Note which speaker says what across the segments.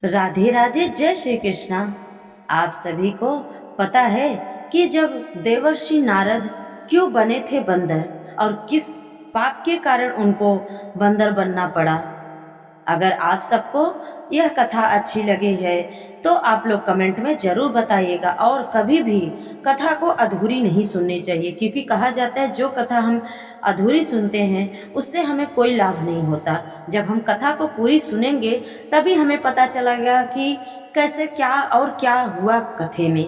Speaker 1: राधे राधे, जय श्री कृष्णा। आप सभी को पता है कि जब देवर्षि नारद क्यों बने थे बंदर और किस पाप के कारण उनको बंदर बनना पड़ा। अगर आप सबको यह कथा अच्छी लगी है तो आप लोग कमेंट में ज़रूर बताइएगा। और कभी भी कथा को अधूरी नहीं सुननी चाहिए, क्योंकि कहा जाता है जो कथा हम अधूरी सुनते हैं उससे हमें कोई लाभ नहीं होता। जब हम कथा को पूरी सुनेंगे तभी हमें पता चलेगा कि कैसे क्या और क्या हुआ कथे में।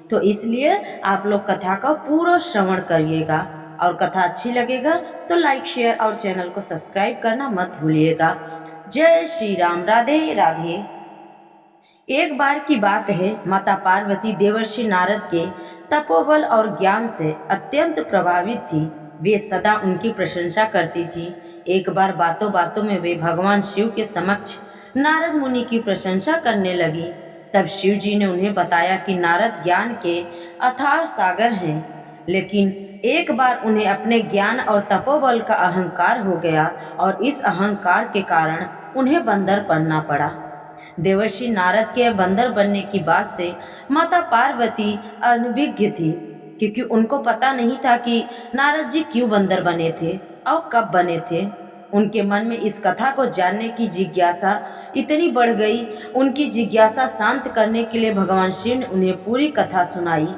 Speaker 1: तो इसलिए आप लोग कथा का पूरा श्रवण करिएगा, और कथा अच्छी लगेगा तो लाइक शेयर और चैनल को सब्सक्राइब करना मत भूलिएगा। जय श्री राम, राधे राधे। एक बार की बात है, माता पार्वती देवर्षि नारद के तपोबल और ज्ञान से अत्यंत प्रभावित थी। वे सदा उनकी प्रशंसा करती थी। एक बार बातों बातों में वे भगवान शिव के समक्ष नारद मुनि की प्रशंसा करने लगी। तब शिव जी ने उन्हें बताया कि नारद ज्ञान के अथाह सागर हैं, लेकिन एक बार उन्हें अपने ज्ञान और तपोबल का अहंकार हो गया और इस अहंकार के कारण उन्हें बंदर बनना पड़ा। देवर्षि नारद के बंदर बनने की बात से माता पार्वती अनभिज्ञ थी, क्योंकि उनको पता नहीं था कि नारद जी क्यों बंदर बने थे और कब बने थे। उनके मन में इस कथा को जानने की जिज्ञासा इतनी बढ़ गई। उनकी जिज्ञासा शांत करने के लिए भगवान शिव ने उन्हें पूरी कथा सुनाई।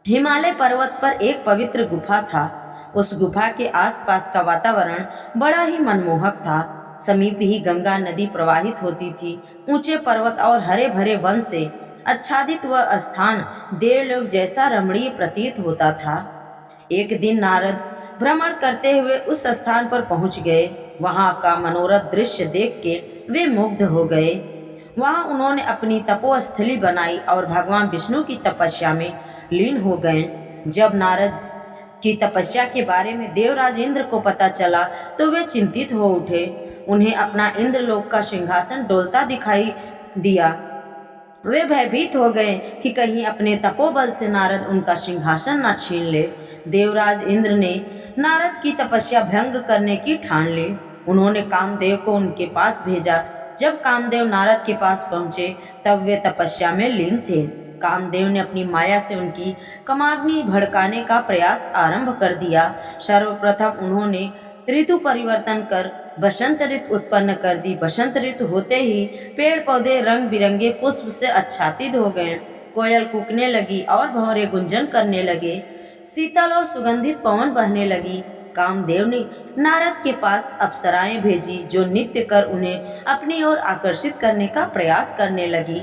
Speaker 1: हिमालय पर्वत पर एक पवित्र गुफा था। उस गुफा के आसपास का वातावरण बड़ा ही मनमोहक था। समीप ही गंगा नदी प्रवाहित होती थी। ऊंचे पर्वत और हरे भरे वन से आच्छादित वह स्थान देवलोक जैसा रमणीय प्रतीत होता था। एक दिन नारद भ्रमण करते हुए उस स्थान पर पहुंच गए। वहां का मनोरथ दृश्य देख के वे मुग्ध हो गए। वहां उन्होंने अपनी तपोस्थली बनाई और भगवान विष्णु की तपस्या में लीन हो गए। जब नारद की तपस्या के बारे में देवराज इंद्र को पता चला तो वे चिंतित हो उठे। उन्हें अपना इंद्रलोक का सिंहासन डोलता दिखाई दिया। वे भयभीत हो गए कि कहीं अपने तपोबल से नारद उनका सिंहासन न छीन ले। देवराज इंद्र ने नारद की तपस्या भंग करने की ठान ली। उन्होंने कामदेव को उनके पास भेजा। जब कामदेव नारद के पास पहुंचे तब वे तपस्या में लीन थे। कामदेव ने अपनी माया से उनकी कामाग्नि भड़काने का प्रयास आरंभ कर दिया। सर्वप्रथम उन्होंने ऋतु परिवर्तन कर बसंत ऋतु उत्पन्न कर दी। बसंत ऋतु होते ही पेड़ पौधे रंग बिरंगे पुष्प से आच्छादित हो गए। कोयल कूकने लगी और भंवरे गुंजन करने लगे। शीतल और सुगंधित पवन बहने लगी। कामदेव ने नारद के पास अप्सराएं भेजी, जो नृत्य कर उन्हें अपनी ओर आकर्षित करने का प्रयास करने लगी।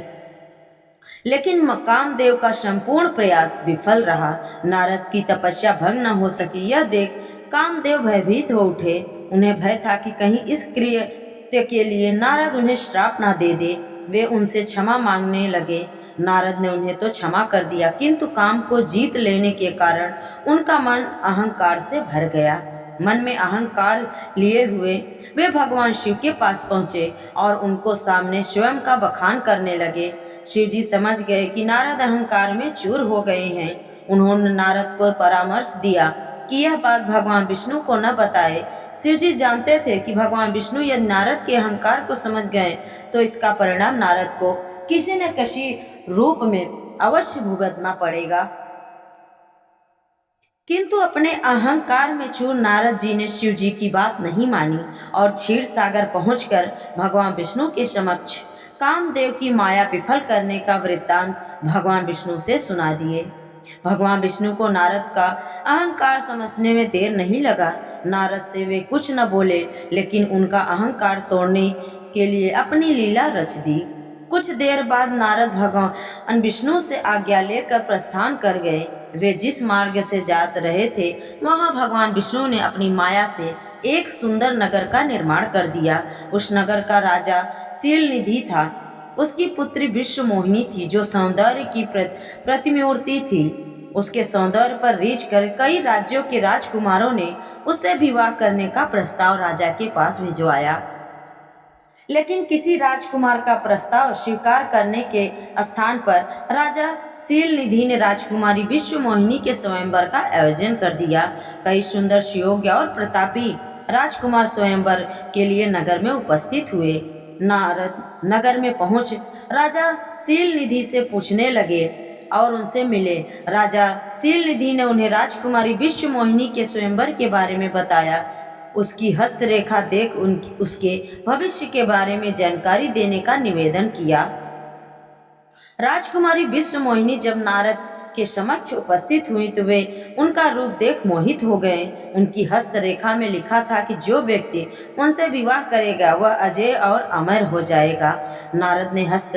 Speaker 1: लेकिन कामदेव का संपूर्ण प्रयास विफल रहा। नारद की तपस्या भंग न हो सकी। यह देख कामदेव भयभीत हो उठे। उन्हें भय था कि कहीं इस कृत्य के लिए नारद उन्हें श्राप न दे दे। वे उनसे क्षमा मांगने लगे। नारद ने उन्हें तो क्षमा कर दिया, किंतु काम को जीत लेने के कारण उनका मन अहंकार से भर गया। मन में अहंकार लिए हुए वे भगवान शिव के पास पहुँचे और उनको सामने स्वयं का बखान करने लगे। शिव जी समझ गए कि नारद अहंकार में चूर हो गए हैं। उन्होंने नारद को परामर्श दिया कि यह बात भगवान विष्णु को न बताए। शिव जी जानते थे कि भगवान विष्णु यदि नारद के अहंकार को समझ गए तो इसका परिणाम नारद को किसी न किसी रूप में अवश्य भुगतना पड़ेगा। किंतु अपने अहंकार में चूर नारद जी ने शिव जी की बात नहीं मानी और क्षीर सागर पहुंचकर भगवान विष्णु के समक्ष कामदेव की माया विफल करने का वृत्तांत भगवान विष्णु से सुना दिए। भगवान विष्णु को नारद का अहंकार समझने में देर नहीं लगा। नारद से वे कुछ न बोले, लेकिन उनका अहंकार तोड़ने के लिए अपनी लीला रच दी। कुछ देर बाद नारद भगवान विष्णु से आज्ञा लेकर प्रस्थान कर गए। वे जिस मार्ग से जाते रहे थे वहां भगवान विष्णु ने अपनी माया से एक सुंदर नगर का निर्माण कर दिया। उस नगर का राजा शीलनिधि था। उसकी पुत्री विश्व मोहिनी थी, जो सौंदर्य की प्रतिमूर्ति थी। उसके सौंदर्य पर रीझ कर कई राज्यों के राजकुमारों ने उससे विवाह करने का प्रस्ताव राजा के पास भिजवाया, लेकिन किसी राजकुमार का प्रस्ताव स्वीकार करने के स्थान पर राजा शीलनिधि ने राजकुमारी विश्व मोहिनी के स्वयंवर का आयोजन कर दिया। कई सुंदर, सुयोग्य और प्रतापी राजकुमार स्वयंवर के लिए नगर में उपस्थित हुए। नारद नगर में पहुंच राजा शीलनिधि से पूछने लगे और उनसे मिले। राजा शीलनिधि ने उन्हें राजकुमारी विश्वमोहिनी के स्वयंवर के बारे में बताया। उसकी हस्तरेखा देख उसके भविष्य के बारे में जानकारी देने का निवेदन किया। राजकुमारी विश्वमोहिनी जब नारद के समक्ष उपस्थित हुई तो वे उनका रूप देख मोहित हो गए। उनकी हस्तरेखा में लिखा था कि जो व्यक्ति उनसे विवाह करेगा वह अजय और अमर हो जाएगा। नारद ने हस्त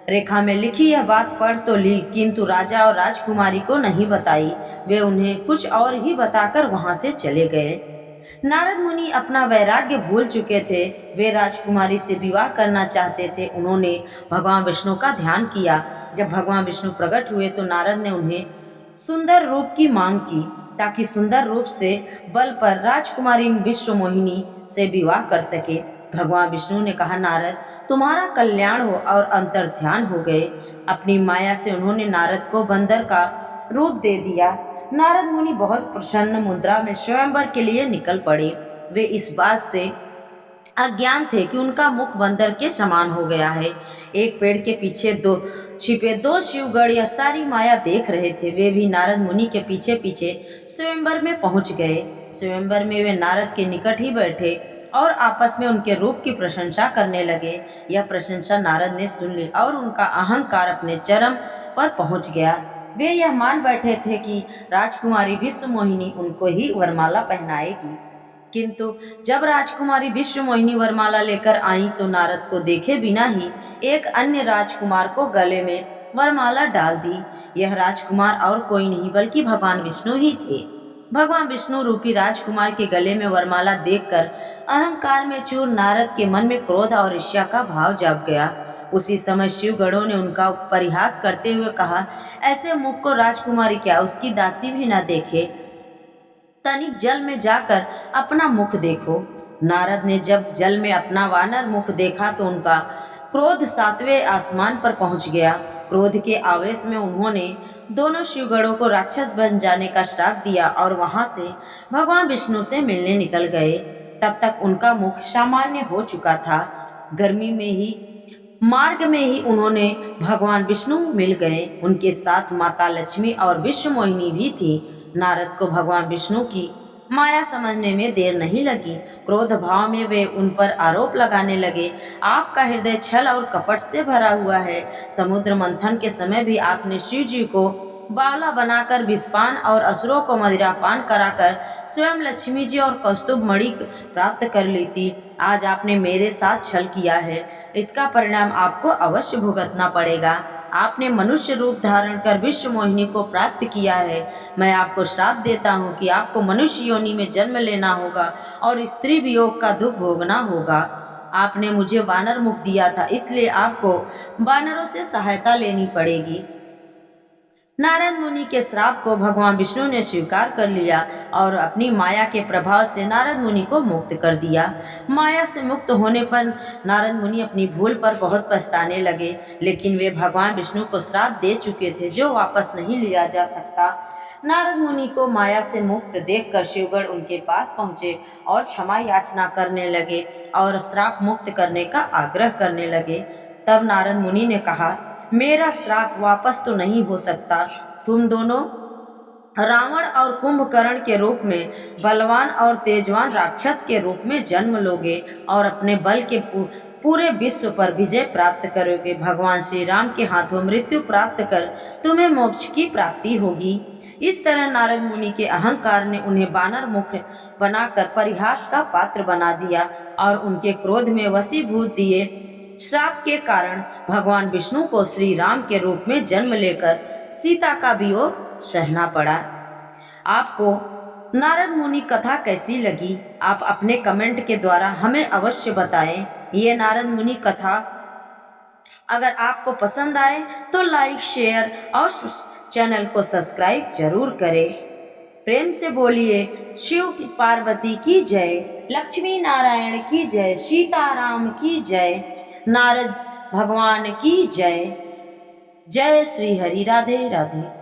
Speaker 1: रेखा में लिखी यह बात पढ़ तो ली, किंतु राजा और राजकुमारी को नहीं बताई। वे उन्हें कुछ और ही बताकर वहां से चले गए। नारद मुनि अपना वैराग्य भूल चुके थे। वे राजकुमारी से विवाह करना चाहते थे। उन्होंने भगवान विष्णु का ध्यान किया। जब भगवान विष्णु प्रकट हुए तो नारद ने उन्हें सुंदर रूप की मांग की ताकि सुंदर रूप से बल पर राजकुमारी विश्वमोहिनी से विवाह कर सके। भगवान विष्णु ने कहा, नारद तुम्हारा कल्याण हो और अंतर्ध्यान हो गए। अपनी माया से उन्होंने नारद को बंदर का रूप दे दिया। नारद मुनि बहुत प्रसन्न मुद्रा में स्वयंवर के लिए निकल पड़े। वे इस बात से अज्ञान थे कि उनका मुख बंदर के समान हो गया है। एक पेड़ के पीछे छिपे दो शिवगढ़ यह सारी माया देख रहे थे। वे भी नारद मुनि के पीछे पीछे स्वयंवर में पहुंच गए। स्वयंवर में वे नारद के निकट ही बैठे और आपस में उनके रूप की प्रशंसा करने लगे। यह प्रशंसा नारद ने सुन ली और उनका अहंकार अपने चरम पर पहुंच गया। वे यह मान बैठे थे कि राजकुमारी विश्वमोहिनी उनको ही वरमाला पहनाएगी। किंतु जब राजकुमारी विश्वमोहिनी वरमाला लेकर आई तो नारद को देखे बिना ही एक अन्य राजकुमार को गले में वरमाला डाल दी। यह राजकुमार और कोई नहीं बल्कि भगवान विष्णु ही थे। भगवान विष्णु रूपी राजकुमार के गले में वरमाला देखकर अहंकार में चूर नारद के मन में क्रोध और ईर्ष्या का भाव जाग गया। उसी समय शिवगणों ने उनका परिहास करते हुए कहा, ऐसे मुख को राजकुमारी क्या उसकी दासी भी न देखे। तनिक जल में जाकर अपना मुख देखो। नारद ने जब जल में अपना वानर मुख देखा तो उनका क्रोध सातवें आसमान पर पहुंच गया। क्रोध के आवेश में उन्होंने दोनों शिवगणों को राक्षस बन जाने का श्राप दिया और वहां से भगवान विष्णु से मिलने निकल गए। तब तक उनका मुख सामान्य हो चुका था। गर्मी में ही मार्ग में ही उन्होंने भगवान विष्णु मिल गए। उनके साथ माता लक्ष्मी और विश्वमोहिनी भी थी। नारद को भगवान विष्णु की माया समझने में देर नहीं लगी। क्रोध भाव में वे उन पर आरोप लगाने लगे, आपका हृदय छल और कपट से भरा हुआ है। समुद्र मंथन के समय भी आपने शिव जी को बावला बनाकर विषपान और असुरों को मदिरापान कराकर स्वयं लक्ष्मी जी और कौस्तुभ मणि प्राप्त कर ली थी। आज आपने मेरे साथ छल किया है, इसका परिणाम आपको अवश्य भुगतना पड़ेगा। आपने मनुष्य रूप धारण कर विश्वमोहिनी को प्राप्त किया है। मैं आपको श्राप देता हूँ कि आपको मनुष्य योनि में जन्म लेना होगा और स्त्री वियोग का दुख भोगना होगा। आपने मुझे वानर मुख दिया था, इसलिए आपको वानरों से सहायता लेनी पड़ेगी। नारद मुनि के श्राप को भगवान विष्णु ने स्वीकार कर लिया और अपनी माया के प्रभाव से नारद मुनि को मुक्त कर दिया। माया से मुक्त होने पर नारद मुनि अपनी भूल पर बहुत पछताने लगे, लेकिन वे भगवान विष्णु को श्राप दे चुके थे जो वापस नहीं लिया जा सकता। नारद मुनि को माया से मुक्त देखकर शिवगण उनके पास पहुँचे और क्षमा याचना करने लगे और श्राप मुक्त करने का आग्रह करने लगे। तब नारद मुनि ने कहा, मेरा श्राप वापस तो नहीं हो सकता। तुम दोनों रावण और कुंभकर्ण के रूप में बलवान और तेजवान राक्षस के रूप में जन्म लोगे और अपने बल के पूरे विश्व पर विजय प्राप्त करोगे। भगवान श्री राम के हाथों मृत्यु प्राप्त कर तुम्हें मोक्ष की प्राप्ति होगी। इस तरह नारद मुनि के अहंकार ने उन्हें वानर मुख बनाकर परिहास का पात्र बना दिया और उनके क्रोध में वशीभूत दिए। श्राप के कारण भगवान विष्णु को श्री राम के रूप में जन्म लेकर सीता का वियोग सहना पड़ा। आपको नारद मुनि कथा कैसी लगी? आप अपने कमेंट के द्वारा हमें अवश्य बताएं। ये नारद मुनि कथा अगर आपको पसंद आए तो लाइक, शेयर और चैनल को सब्सक्राइब जरूर करें। प्रेम से बोलिए शिव पार्वती की जय, लक्ष्मी नारायण की जय, सीताराम की जय, नारद भगवान की जय। जय श्री हरि। राधे राधे।